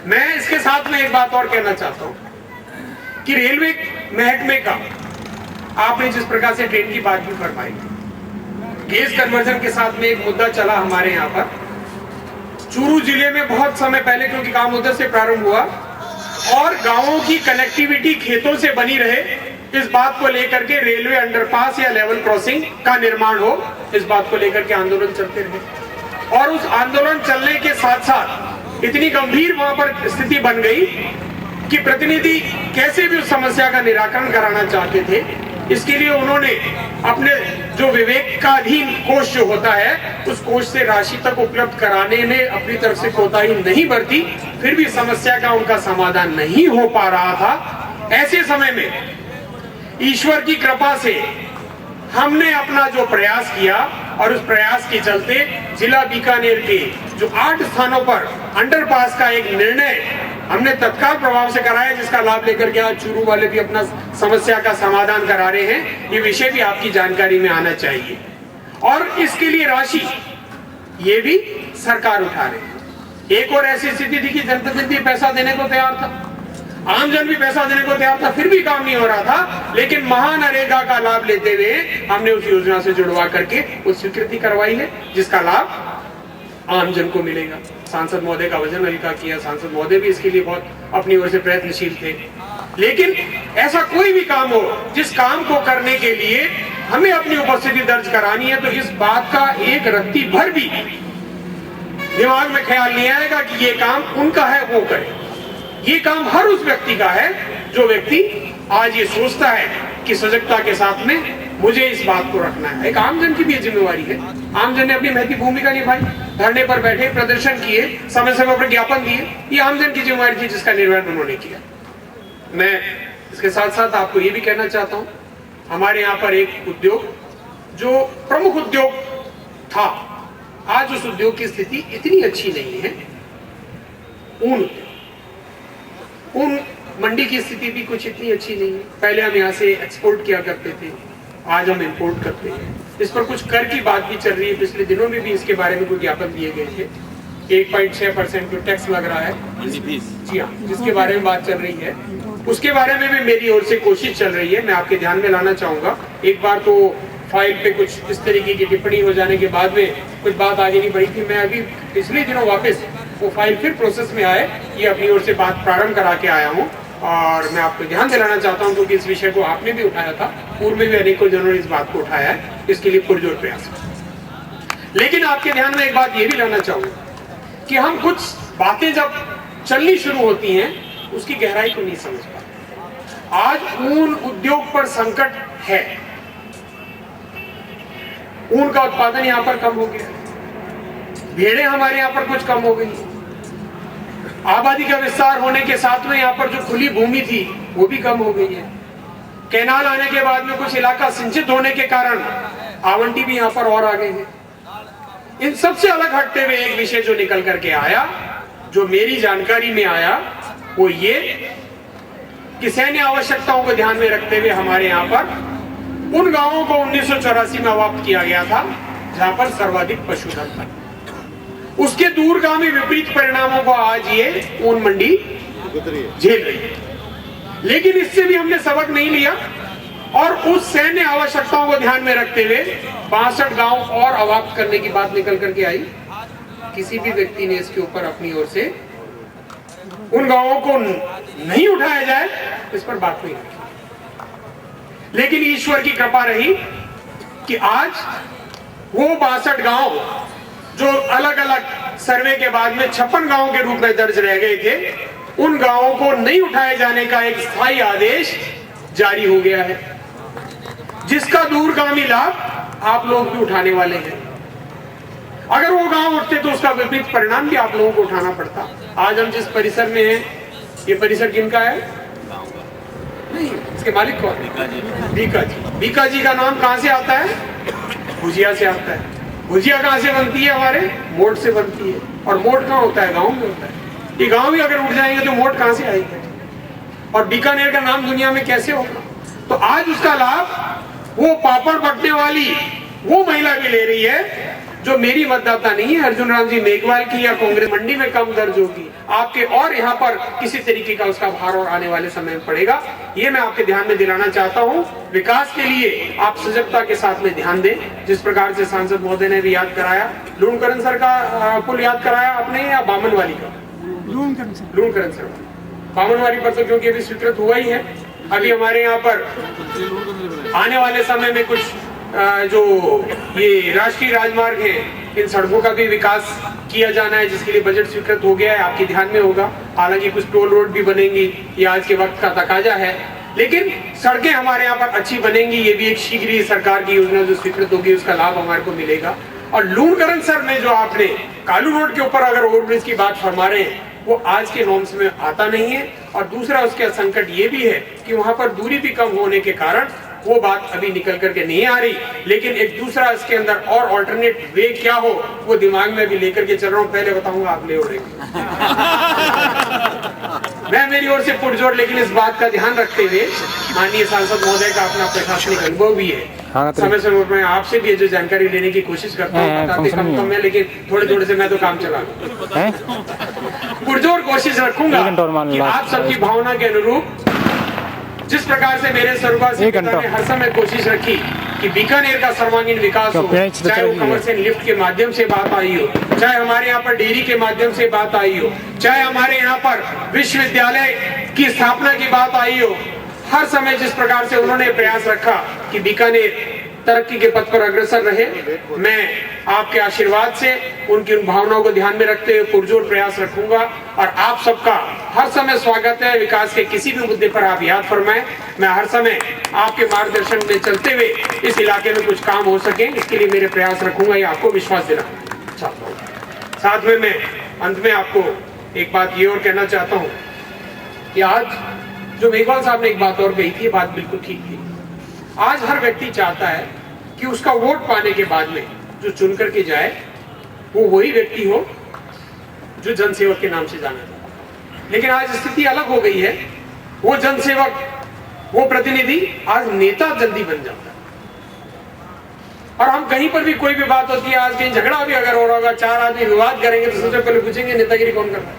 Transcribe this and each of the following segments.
मैं इसके साथ में एक बात और कहना चाहता हूँ कि रेलवे महकमे का आपने जिस प्रकार से ट्रेन की बात भी फरमाई, गैस कन्वर्जन के साथ में एक मुद्दा चला हमारे यहाँ पर चूरू जिले में बहुत समय पहले, क्योंकि काम उधर से प्रारंभ हुआ और गांवों की कनेक्टिविटी खेतों से बनी रहे, इस बात को लेकर के रेलवे अंडरपास या लेवल क्रॉसिंग का निर्माण हो, इस बात को लेकर के आंदोलन चलते रहे। और उस आंदोलन चलने के साथ साथ इतनी गंभीर वहां पर स्थिति बन गई कि प्रतिनिधि कैसे भी उस समस्या का निराकरण कराना चाहते थे, इसके लिए उन्होंने अपने जो विवेकाधीन कोष जो होता है उस कोष से राशि तक उपलब्ध कराने में अपनी तरफ से कोताही नहीं बरती, फिर भी समस्या का उनका समाधान नहीं हो पा रहा था। ऐसे समय में ईश्वर की कृपा से हमने अपना जो प्रयास किया और उस प्रयास के चलते जिला बीकानेर के जो 8 स्थानों पर अंडरपास का एक निर्णय हमने तत्काल प्रभाव से कराया, जिसका लाभ लेकर के आज चूरू वाले भी अपना समस्या का समाधान करा रहे हैं। ये विषय भी आपकी जानकारी में आना चाहिए और इसके लिए राशि ये भी सरकार उठा रही है। एक और ऐसी स्थिति थी कि जनप्रतिनिधि पैसा देने को तैयार था, आमजन भी पैसा देने को तैयार था, फिर भी काम नहीं हो रहा था, लेकिन महानरेगा का लाभ लेते हुए हमने उस योजना से जुड़वा करके उस स्वीकृति करवाई है, जिसका लाभ आमजन को मिलेगा। सांसद महोदय का वजन हल्का किया, सांसद महोदय भी इसके लिए बहुत अपनी ओर से प्रयत्नशील थे। लेकिन ऐसा कोई भी काम हो जिस काम को करने के लिए हमें अपनी उपस्थिति दर्ज करानी है, तो इस बात का एक रत्ती भर भी दिमाग में ख्याल नहीं आएगा कि ये काम उनका है वो करे। ये काम हर उस व्यक्ति का है जो व्यक्ति आज ये सोचता है कि सजगता के साथ में मुझे इस बात को रखना है। एक आमजन की भी जिम्मेवारी है। आमजन ने अपनी महती भूमिका निभाई, धरने पर बैठे, प्रदर्शन किए, समय समय पर ज्ञापन दिए, ये आमजन की जिम्मेवारी थी जिसका निर्वहन उन्होंने किया। मैं इसके साथ साथ आपको ये भी कहना चाहता हूँ, हमारे यहाँ पर एक उद्योग जो प्रमुख उद्योग था, आज उस उद्योग की स्थिति इतनी अच्छी नहीं है। ऊन मंडी की स्थिति भी कुछ इतनी अच्छी नहीं है। पहले हम यहाँ से एक्सपोर्ट किया करते थे, आज हम इंपोर्ट करते हैं। इस पर कुछ कर की बात भी चल रही है, पिछले दिनों में भी इसके बारे में कुछ ज्ञापन दिए गए थे। 1.6% जो टैक्स लग रहा है, जी हाँ, जिसके बारे में बात चल रही है, उसके बारे में भी मेरी ओर से कोशिश चल रही है। मैं आपके ध्यान में लाना चाहूंगा, एक बार तो फाइल पे कुछ इस तरीके की टिप्पणी हो जाने के बाद में कुछ बात आगे नहीं बढ़ी थी। मैं अभी पिछले दिनों वापस वो फाइल फिर प्रोसेस में आए, ये अपनी ओर से बात प्रारंभ करा के आया हूँ और मैं आपको ध्यान दिलाना चाहता हूँ, क्योंकि इस विषय को आपने भी उठाया था, पूर्व में भी अनेकों जनों ने इस बात को उठाया है, इसके लिए पुरजोर प्रयास। लेकिन आपके ध्यान में एक बात ये भी लाना चाहूंगा कि हम कुछ बातें जब चलनी शुरू होती हैं उसकी गहराई को नहीं समझ पाते। आज ऊन उद्योग पर संकट है, ऊन का उत्पादन यहाँ पर कम हो गया, भेड़ें हमारे यहाँ पर कुछ कम हो गई, आबादी का विस्तार होने के साथ में यहाँ पर जो खुली भूमि थी वो भी कम हो गई है। कैनाल आने के बाद में कुछ इलाका सिंचित होने के कारण आवंटी भी यहाँ पर और आ गए हैं। इन सबसे अलग हटते हुए एक विषय जो निकल करके आया, जो मेरी जानकारी में आया, वो ये कि सैन्य आवश्यकताओं को ध्यान में रखते हुए हमारे यहाँ पर उन गांवों को 1984 में अवाप्त किया गया था जहां पर सर्वाधिक पशुधन था। उसके दूरगामी विपरीत परिणामों को आज ये ऊन मंडी झेल रही है। लेकिन इससे भी हमने सबक नहीं लिया और उस सैन्य आवश्यकताओं को ध्यान में रखते हुए 62 गांव और अवाप्त करने की बात निकल करके आई। किसी भी व्यक्ति ने इसके ऊपर अपनी ओर से उन गांवों को नहीं उठाया जाए इस पर बात नहीं रखी। लेकिन ईश्वर की कृपा रही कि आज वो 62 गांव जो अलग अलग सर्वे के बाद में 56 गांवों के रूप में दर्ज रह गए थे, उन गांवों को नहीं उठाए जाने का एक स्थायी आदेश जारी हो गया है, जिसका दूरगामी लाभ आप लोग भी उठाने वाले हैं। अगर वो गांव उठते तो उसका विपरीत परिणाम भी आप लोगों को उठाना पड़ता। आज हम जिस परिसर में हैं, ये परिसर किनका है? नहीं, इसके मालिक कौन? बीका जी। बीका जी का नाम कहां से आता है? भुजिया से आता है। भुजिया कहां से बनती है? हमारे मोट से बनती है। और मोट कहां होता है? गांव में होता है। ये गांव ही अगर उठ जाएंगे तो मोट कहां से आएंगे? और बीकानेर का नाम दुनिया में कैसे होगा? तो आज उसका लाभ वो पापड़ बटने वाली वो महिला भी ले रही है जो मेरी मतदाता नहीं है अर्जुन राम जी मेघवाल की या कांग्रेस मंडी में कम दर्ज होगी, आपके और यहाँ पर किसी तरीके का उसका भार और आने वाले समय में पड़ेगा। ये मैं आपके ध्यान में दिलाना चाहता हूँ। विकास के लिए आप सजगता के साथ में ध्यान दें। जिस प्रकार से सांसद महोदय ने भी याद कराया, लूणकरण सर का पुल याद कराया आपने या बामनवाली का? लूणकरण सर बामनवाली पर तो क्योंकि अभी स्वीकृत हुआ ही है। अभी हमारे यहाँ पर आने वाले समय में कुछ जो ये राष्ट्रीय राजमार्ग है, इन सड़कों का भी विकास किया जाना है, जिसके लिए बजट स्वीकृत हो गया है, आपके ध्यान में होगा। हालांकि कुछ टोल रोड भी बनेंगी, ये आज के वक्त का तकाजा है, लेकिन सड़कें हमारे यहाँ पर अच्छी बनेंगी। ये भी एक शीघ्र ही सरकार की योजना जो स्वीकृत होगी उसका लाभ हमारे को मिलेगा। और लूणकरण सर में जो आपने कालू रोड के ऊपर अगर ओवरब्रिज की बात फरमा रहे हैं, वो आज के नॉर्म्स में आता नहीं है। और दूसरा उसका संकट ये भी है कि वहां पर दूरी भी कम होने के कारण वो बात अभी निकल करके नहीं आ रही। लेकिन एक दूसरा इसके अंदर और ऑल्टरनेट वे क्या हो वो दिमाग में भी लेकर के चल रहा हूँ। पहले बताऊंगा, आप ले उड़ेंगे। मैं मेरी ओर से पुरजोर, लेकिन इस बात का ध्यान रखते हुए माननीय सांसद महोदय का अपना प्रशासनिक अनुभव भी है, समय समय पर मैं आपसे भी जो जानकारी लेने की कोशिश करता हूँ। बताते कम है, लेकिन थोड़े थोड़े से मैं तो काम चला पुरजोर कोशिश रखूंगा कि आप सबकी भावना के अनुरूप, जिस प्रकार से मेरे स्वर्गवासी पिता ने हर समय कोशिश रखी कि बीकानेर का सर्वांगीण विकास हो, चाहे वो कमर्शियल लिफ्ट के माध्यम से बात आई हो, चाहे हमारे यहाँ पर डेयरी के माध्यम से बात आई हो, चाहे हमारे यहाँ पर विश्वविद्यालय की स्थापना की बात आई हो, हर समय जिस प्रकार से उन्होंने प्रयास रखा कि बीकानेर तरक्की के पथ पर अग्रसर रहे, मैं आपके आशीर्वाद से उनकी उन भावनाओं को ध्यान में रखते हुए पुरजोर प्रयास रखूंगा। और आप सबका हर समय स्वागत है। विकास के किसी भी मुद्दे पर आप याद फरमाएं, मैं हर समय आपके मार्गदर्शन में चलते हुए इस इलाके में कुछ काम हो सके, इसके लिए मेरे प्रयास रखूंगा। ये आपको विश्वास दिलाना चाहता हूँ। साथ में मैं अंत में आपको एक बात ये और कहना चाहता हूँ कि आज जो मेघवाल साहब ने एक बात और कही थी, बात बिल्कुल ठीक थी। आज हर व्यक्ति चाहता है कि उसका वोट पाने के बाद में जो चुन करके जाए वो वही व्यक्ति हो जो जनसेवक के नाम से जाना जाता है। लेकिन आज स्थिति अलग हो गई है। वो जनसेवक, वो प्रतिनिधि आज नेता जल्दी बन जाता है। और हम कहीं पर भी कोई भी बात होती है, आज कहीं झगड़ा भी अगर हो रहा होगा, चार आदमी विवाद करेंगे तो सबसे पहले पूछेंगे नेतागिरी कौन करता है।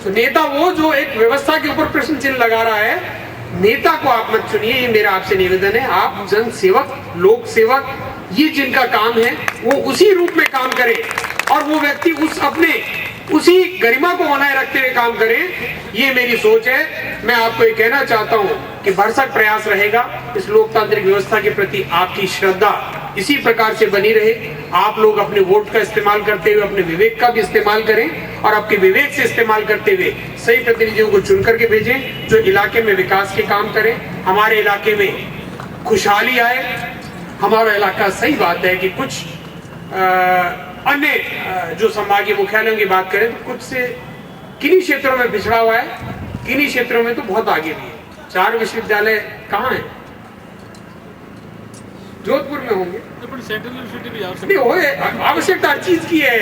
तो नेता वो जो एक व्यवस्था के ऊपर प्रश्न चिन्ह लगा रहा है, नेता को आप मत चुनिए। ये मेरा आपसे निवेदन है। आप जन सेवक, लोक सेवक, ये जिनका काम है वो उसी रूप में काम करें और वो व्यक्ति उसी गरिमा को बनाए रखते हुए काम करें। ये मेरी सोच है। मैं आपको ये कहना चाहता हूं कि भरसक प्रयास रहेगा इस लोकतांत्रिक व्यवस्था के प्रति आपकी श्रद्धा इसी प्रकार से बनी रहे। आप लोग अपने वोट का इस्तेमाल करते हुए अपने विवेक का भी इस्तेमाल करें और आपके विवेक से इस्तेमाल करते हुए सही प्रतिनिधियों को चुन करके भेजें जो इलाके में विकास के काम करें, हमारे इलाके में खुशहाली आए। हमारा इलाका, सही बात है कि कुछ अन्य जो संभागीय मुख्यालयों की बात करें तो कुछ से किन्हीं क्षेत्रों में पिछड़ा हुआ है, किन्हीं क्षेत्रों में तो बहुत आगे भी है। 4 विश्वविद्यालय कहाँ है? जोधपुर में होंगे। आवश्यकता हर चीज की है।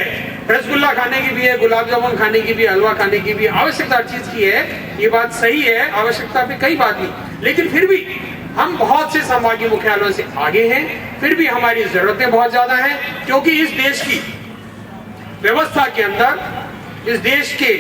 रसगुल्ला खाने की भी है, गुलाब जामुन खाने की भी, हलवा खाने की भी आवश्यकता हर चीज की है। ये बात सही है, आवश्यकता पे कई बात नहीं, लेकिन फिर भी हम बहुत से संभागीय मुख्यालयों से आगे हैं। फिर भी हमारी जरूरतें बहुत ज्यादा हैं, क्योंकि इस देश की व्यवस्था के अंदर, इस देश के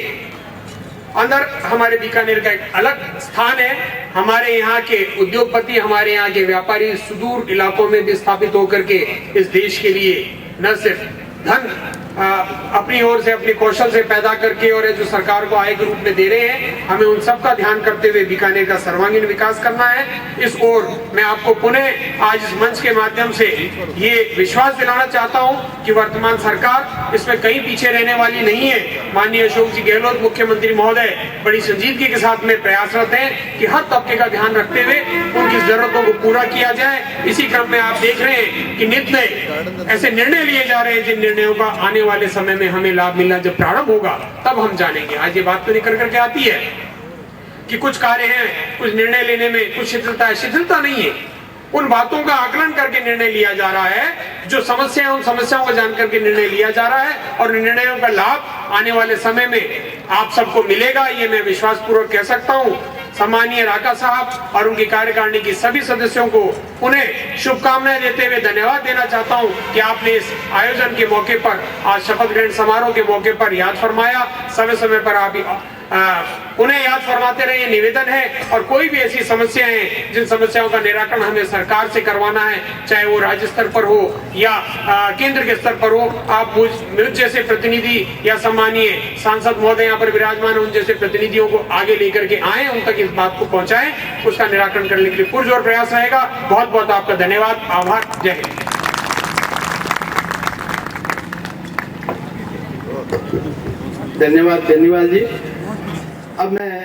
अंदर हमारे बीकानेर का एक अलग स्थान है। हमारे यहाँ के उद्योगपति, हमारे यहाँ के व्यापारी सुदूर इलाकों में भी स्थापित होकर के इस देश के लिए न सिर्फ धन अपनी ओर से, अपने कौशल से पैदा करके और जो सरकार को आय के रूप में दे रहे हैं, हमें उन सब का ध्यान करते हुए बीकानेर का सर्वांगीण विकास करना है। इस ओर मैं आपको पुनः आज इस मंच के माध्यम से ये विश्वास दिलाना चाहता हूं कि वर्तमान सरकार इसमें कहीं पीछे रहने वाली नहीं है। माननीय अशोक जी गहलोत मुख्यमंत्री महोदय बड़ी संजीदगी के साथ में प्रयासरत हैं कि हर तबके का ध्यान रखते हुए उनकी जरूरतों को पूरा किया जाए। इसी क्रम में आप देख रहे हैं कि नित्य ऐसे निर्णय लिए जा रहे हैं जिन निर्णयों का आने वाले समय में हमें लाभ मिलना जब प्रारंभ होगा तब हम जानेंगे। आज ये बात तो निकल करके आती है कि कुछ कार्य हैं, कुछ निर्णय लेने में कुछ शिथिलता है। शिथिलता नहीं है, उन बातों का आकलन करके निर्णय लिया जा रहा है। जो समस्या है उन समस्याओं को जान करके निर्णय लिया जा रहा है और निर्णयों का लाभ आने वाले समय में आप सबको मिलेगा, ये मैं विश्वास पूर्वक कह सकता हूं। सम्मानीय राका साहब और उनकी कार्यकारिणी की सभी सदस्यों को उन्हें शुभकामनाएं देते हुए धन्यवाद देना चाहता हूं कि आपने इस आयोजन के मौके पर, आज शपथ ग्रहण समारोह के मौके पर याद फरमाया। समय समय पर आप उन्हें याद फरमाते रहे, ये निवेदन है। और कोई भी ऐसी समस्याएं हैं जिन समस्याओं का निराकरण हमें सरकार से करवाना है, चाहे वो राज्य स्तर पर हो या केंद्र के स्तर पर हो, आप मुझ जैसे प्रतिनिधि या सम्मानीय सांसद महोदय यहाँ पर विराजमान उन जैसे प्रतिनिधियों को आगे लेकर के आए, उन तक इस बात को पहुंचाएं, उसका निराकरण करने के लिए पुरजोर प्रयास रहेगा। बहुत बहुत आपका धन्यवाद, आभार, जय हिंद। धन्यवाद जी। अब मैं